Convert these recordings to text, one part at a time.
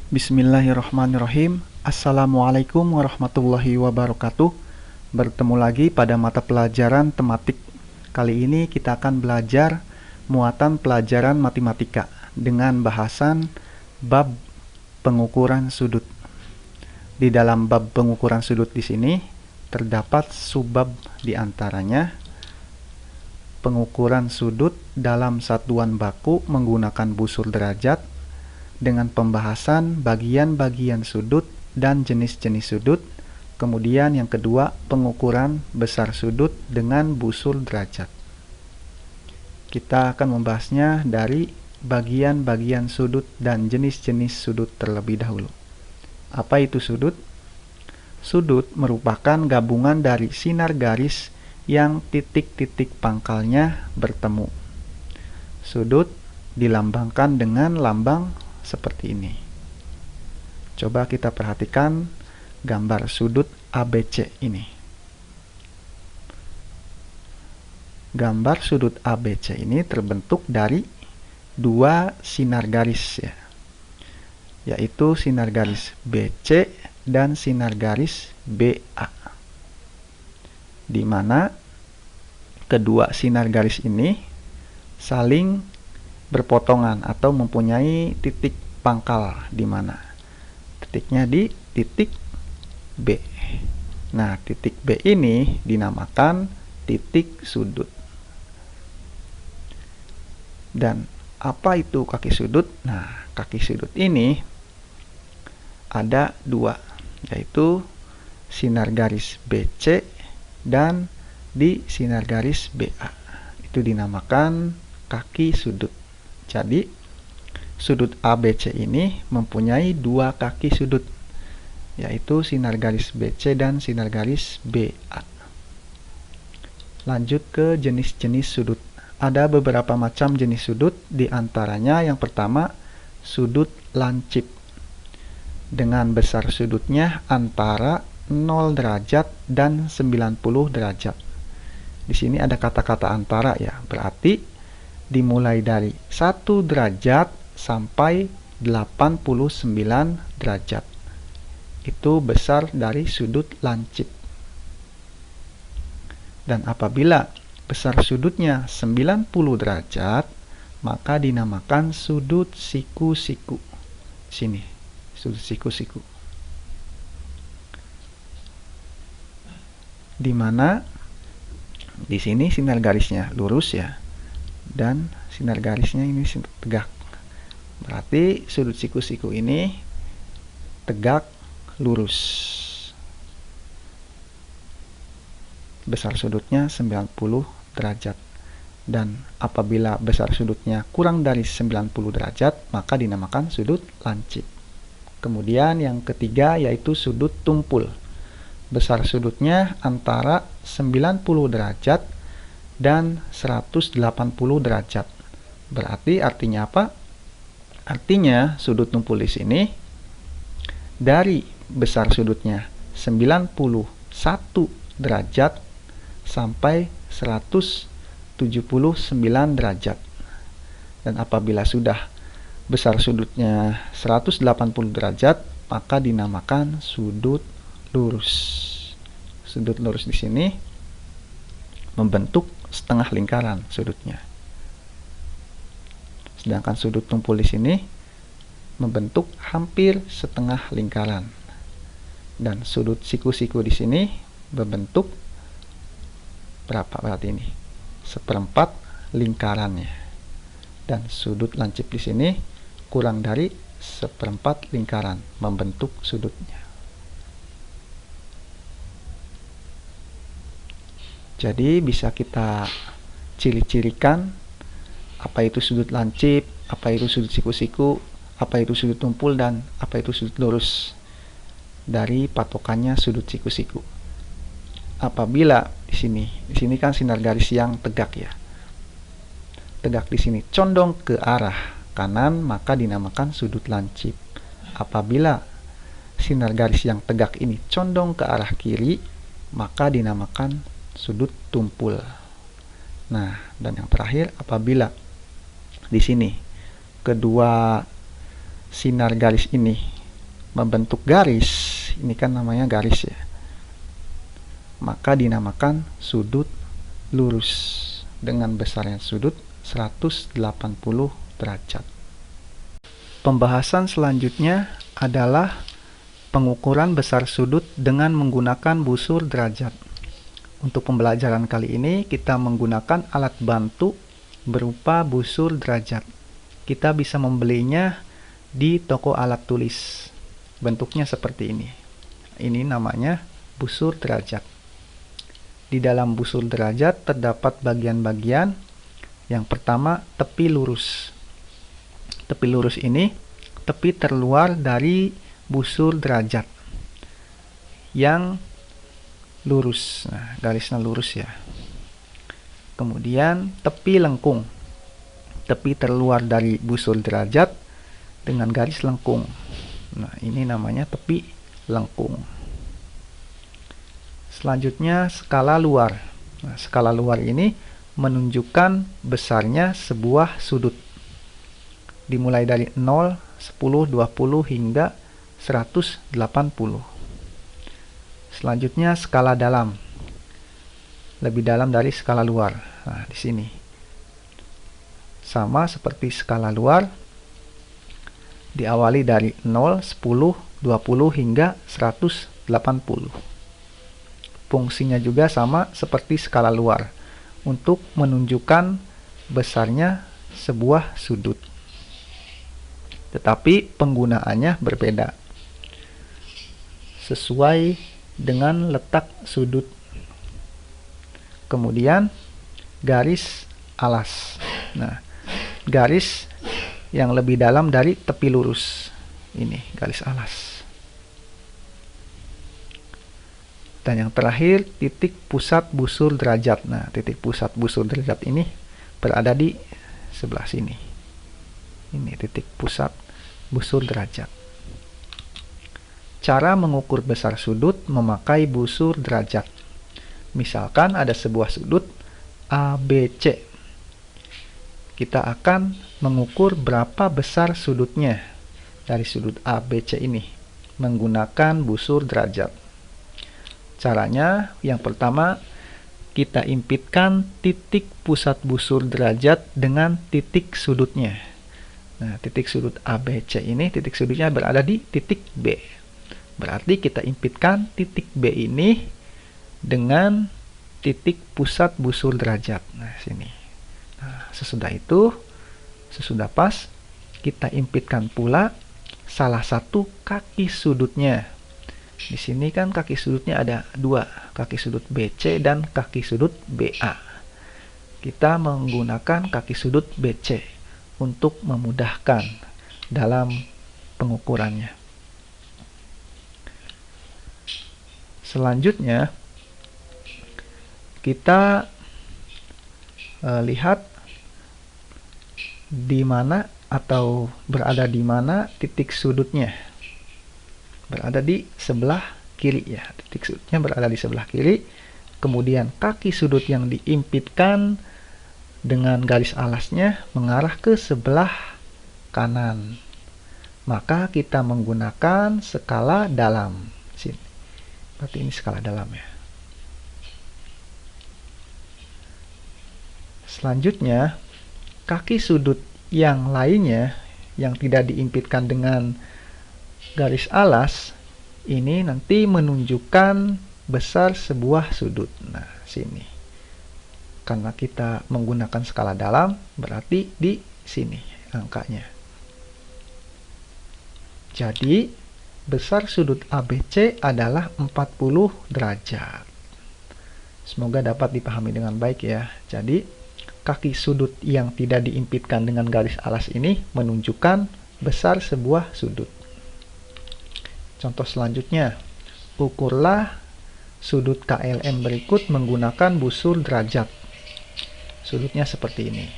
Bismillahirrahmanirrahim. Assalamualaikum warahmatullahi wabarakatuh. Bertemu lagi pada mata pelajaran tematik. Kali ini kita akan belajar muatan pelajaran matematika dengan bahasan bab pengukuran sudut. Di dalam bab pengukuran sudut di sini terdapat subbab di antaranya pengukuran sudut dalam satuan baku menggunakan busur derajat, dengan pembahasan bagian-bagian sudut dan jenis-jenis sudut. Kemudian yang kedua, pengukuran besar sudut dengan busur derajat. Kita akan membahasnya dari bagian-bagian sudut dan jenis-jenis sudut terlebih dahulu. Apa itu sudut? Sudut merupakan gabungan dari sinar garis yang titik-titik pangkalnya bertemu. Sudut dilambangkan dengan lambang seperti ini. Coba kita perhatikan gambar sudut ABC ini. Gambar sudut ABC ini terbentuk dari dua sinar garis ya, yaitu sinar garis BC dan sinar garis BA, di mana kedua sinar garis ini saling berpotongan atau mempunyai titik pangkal, di mana titiknya di titik B. Nah, titik B ini dinamakan titik sudut. Dan apa itu kaki sudut? Nah, kaki sudut ini ada dua, yaitu sinar garis BC dan di sinar garis BA. Itu dinamakan kaki sudut. Jadi, sudut ABC ini mempunyai dua kaki sudut, yaitu sinar garis BC dan sinar garis BA. Lanjut ke jenis-jenis sudut. Ada beberapa macam jenis sudut, di antaranya yang pertama, sudut lancip. Dengan besar sudutnya antara 0 derajat dan 90 derajat. Di sini ada kata-kata antara ya, berarti dimulai dari 1 derajat sampai 89 derajat. Itu besar dari sudut lancip. Dan apabila besar sudutnya 90 derajat, maka dinamakan sudut siku-siku. Sini, sudut siku-siku. Di mana di sini sinar garisnya lurus ya, dan sinar garisnya ini tegak. Berarti sudut siku-siku ini tegak lurus. Besar sudutnya 90 derajat. Dan apabila besar sudutnya kurang dari 90 derajat, maka dinamakan sudut lancip. Kemudian yang ketiga yaitu sudut tumpul. Besar sudutnya antara 90 derajat dan 180 derajat. Berarti artinya apa? Artinya sudut tumpul di sini dari besar sudutnya 91 derajat sampai 179 derajat. Dan apabila sudah besar sudutnya 180 derajat, maka dinamakan sudut lurus. Sudut lurus di sini membentuk setengah lingkaran sudutnya. Sedangkan sudut tumpul di sini membentuk hampir setengah lingkaran. Dan sudut siku-siku di sini membentuk berapa berarti ini? Seperempat lingkarannya. Dan sudut lancip di sini kurang dari seperempat lingkaran membentuk sudutnya. Jadi bisa kita ciri-cirikan apa itu sudut lancip, apa itu sudut siku-siku, apa itu sudut tumpul, dan apa itu sudut lurus dari patokannya sudut siku-siku. Apabila di sini kan sinar garis yang tegak ya. Tegak di sini condong ke arah kanan, maka dinamakan sudut lancip. Apabila sinar garis yang tegak ini condong ke arah kiri, maka dinamakan sudut tumpul. Nah, dan yang terakhir, apabila di sini kedua sinar garis ini membentuk garis, ini kan namanya garis ya, maka dinamakan sudut lurus dengan besarnya sudut 180 derajat. Pembahasan selanjutnya adalah pengukuran besar sudut dengan menggunakan busur derajat. Untuk pembelajaran kali ini kita menggunakan alat bantu berupa busur derajat. Kita bisa membelinya di toko alat tulis. Bentuknya seperti ini. Ini namanya busur derajat. Di dalam busur derajat terdapat bagian-bagian. Yang pertama, tepi lurus. Tepi lurus ini tepi terluar dari busur derajat yang lurus. Nah, garisnya lurus ya. Kemudian tepi lengkung. Tepi terluar dari busur derajat dengan garis lengkung. Nah, ini namanya tepi lengkung. Selanjutnya skala luar. Nah, skala luar ini menunjukkan besarnya sebuah sudut. Dimulai dari 0, 10, 20 hingga 180. Selanjutnya skala dalam. Lebih dalam dari skala luar. Nah, di sini. Sama seperti skala luar. Diawali dari 0, 10, 20 hingga 180. Fungsinya juga sama seperti skala luar untuk menunjukkan besarnya sebuah sudut. Tetapi penggunaannya berbeda sesuai dengan letak sudut. Kemudian garis alas. Nah, garis yang lebih dalam dari tepi lurus. Ini garis alas. Dan yang terakhir, titik pusat busur derajat. Nah, titik pusat busur derajat ini berada di sebelah sini. Ini titik pusat busur derajat. Cara mengukur besar sudut memakai busur derajat. Misalkan ada sebuah sudut ABC. Kita akan mengukur berapa besar sudutnya dari sudut ABC ini menggunakan busur derajat. Caranya yang pertama, kita impitkan titik pusat busur derajat dengan titik sudutnya. Nah, titik sudut ABC ini, titik sudutnya berada di titik B. Berarti kita impitkan titik B ini dengan titik pusat busur derajat. Nah, sini. Nah, sesudah pas, kita impitkan pula salah satu kaki sudutnya. Di sini kan kaki sudutnya ada dua, kaki sudut BC dan kaki sudut BA. Kita menggunakan kaki sudut BC untuk memudahkan dalam pengukurannya. Selanjutnya kita lihat di mana atau berada di mana titik sudutnya. Berada di sebelah kiri ya. Titik sudutnya berada di sebelah kiri. Kemudian kaki sudut yang diimpitkan dengan garis alasnya mengarah ke sebelah kanan. Maka kita menggunakan skala dalam. Sini. Berarti ini skala dalam ya. Selanjutnya, kaki sudut yang lainnya yang tidak diimpitkan dengan garis alas ini nanti menunjukkan besar sebuah sudut. Nah, sini. Karena kita menggunakan skala dalam, berarti di sini angkanya. Jadi, besar sudut ABC adalah 40 derajat. Semoga dapat dipahami dengan baik ya. Jadi, kaki sudut yang tidak diimpitkan dengan garis alas ini menunjukkan besar sebuah sudut. Contoh selanjutnya, ukurlah sudut KLM berikut menggunakan busur derajat. Sudutnya seperti ini.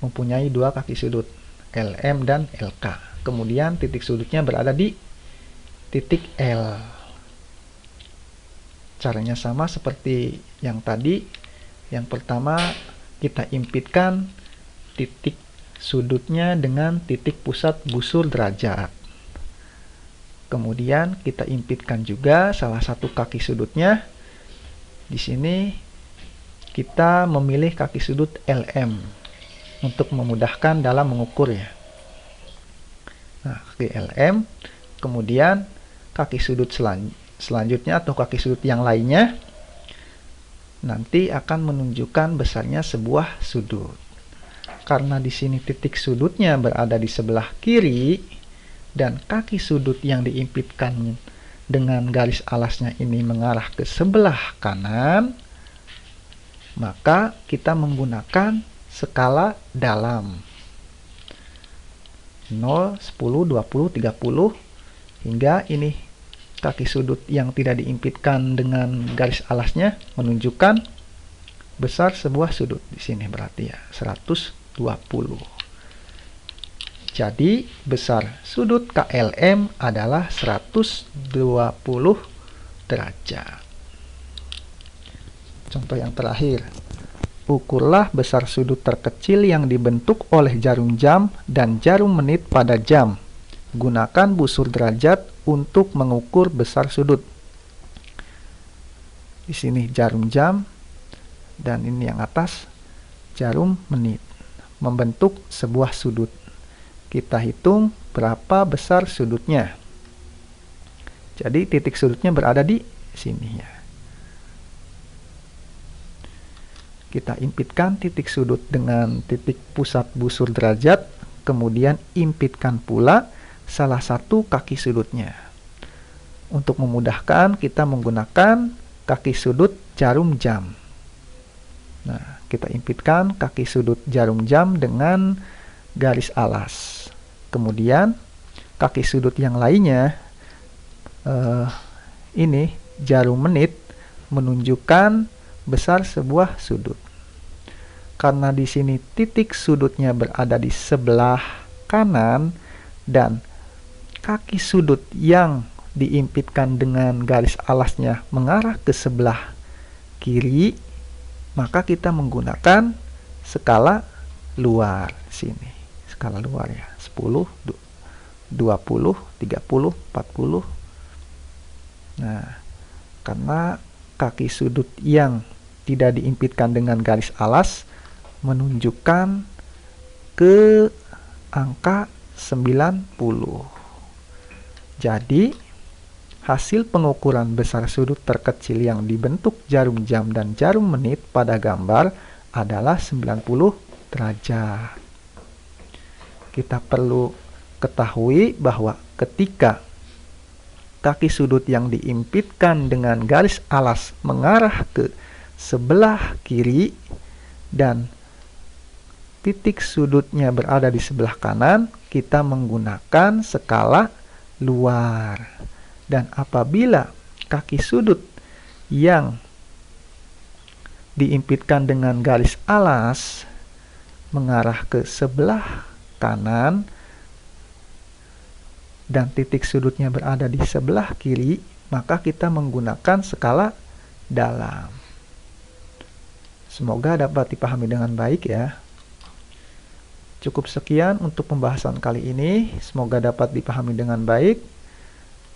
Mempunyai dua kaki sudut, LM dan LK. Kemudian titik sudutnya berada di titik L. Caranya sama seperti yang tadi. Yang pertama, kita impitkan titik sudutnya dengan titik pusat busur derajat. Kemudian kita impitkan juga salah satu kaki sudutnya. Di sini kita memilih kaki sudut LM untuk memudahkan dalam mengukur ya. Nah, kaki LM, kemudian kaki sudut selanjutnya atau kaki sudut yang lainnya nanti akan menunjukkan besarnya sebuah sudut. Karena di sini titik sudutnya berada di sebelah kiri dan kaki sudut yang diimpitkan dengan garis alasnya ini mengarah ke sebelah kanan, maka kita menggunakan skala dalam 0, 10, 20, 30 hingga ini kaki sudut yang tidak diimpitkan dengan garis alasnya menunjukkan besar sebuah sudut. Di sini berarti ya 120. Jadi besar sudut KLM adalah 120 derajat. Contoh yang terakhir. Ukurlah besar sudut terkecil yang dibentuk oleh jarum jam dan jarum menit pada jam. Gunakan busur derajat untuk mengukur besar sudut. Di sini jarum jam dan ini yang atas jarum menit membentuk sebuah sudut. Kita hitung berapa besar sudutnya. Jadi titik sudutnya berada di sini ya. Kita impitkan titik sudut dengan titik pusat busur derajat, kemudian impitkan pula salah satu kaki sudutnya. Untuk memudahkan kita menggunakan kaki sudut jarum jam. Nah, kita impitkan kaki sudut jarum jam dengan garis alas. Kemudian kaki sudut yang lainnya ini jarum menit menunjukkan besar sebuah sudut. Karena di sini titik sudutnya berada di sebelah kanan dan kaki sudut yang diimpitkan dengan garis alasnya mengarah ke sebelah kiri, maka kita menggunakan skala luar sini. Skala luar ya, 10, 20, 30, 40. Nah, karena kaki sudut yang tidak diimpitkan dengan garis alas menunjukkan ke angka 90. Jadi, hasil pengukuran besar sudut terkecil yang dibentuk jarum jam dan jarum menit pada gambar adalah 90 derajat. Kita perlu ketahui bahwa ketika kaki sudut yang diimpitkan dengan garis alas mengarah ke sebelah kiri dan titik sudutnya berada di sebelah kanan, kita menggunakan skala luar. Dan apabila kaki sudut yang diimpitkan dengan garis alas mengarah ke sebelah kanan dan titik sudutnya berada di sebelah kiri, maka kita menggunakan skala dalam. Semoga dapat dipahami dengan baik ya. Cukup sekian untuk pembahasan kali ini. Semoga dapat dipahami dengan baik.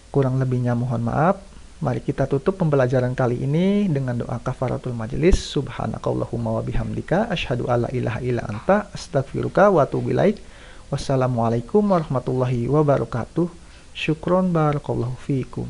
Kurang lebihnya mohon maaf. Mari kita tutup pembelajaran kali ini dengan doa kafaratul majelis. Subhanakallahumma wa bihamdika asyhadu alla ilaha illa anta astaghfiruka wa atubu ilaik. Wassalamualaikum warahmatullahi wabarakatuh. Syukron barakallahu fiikum.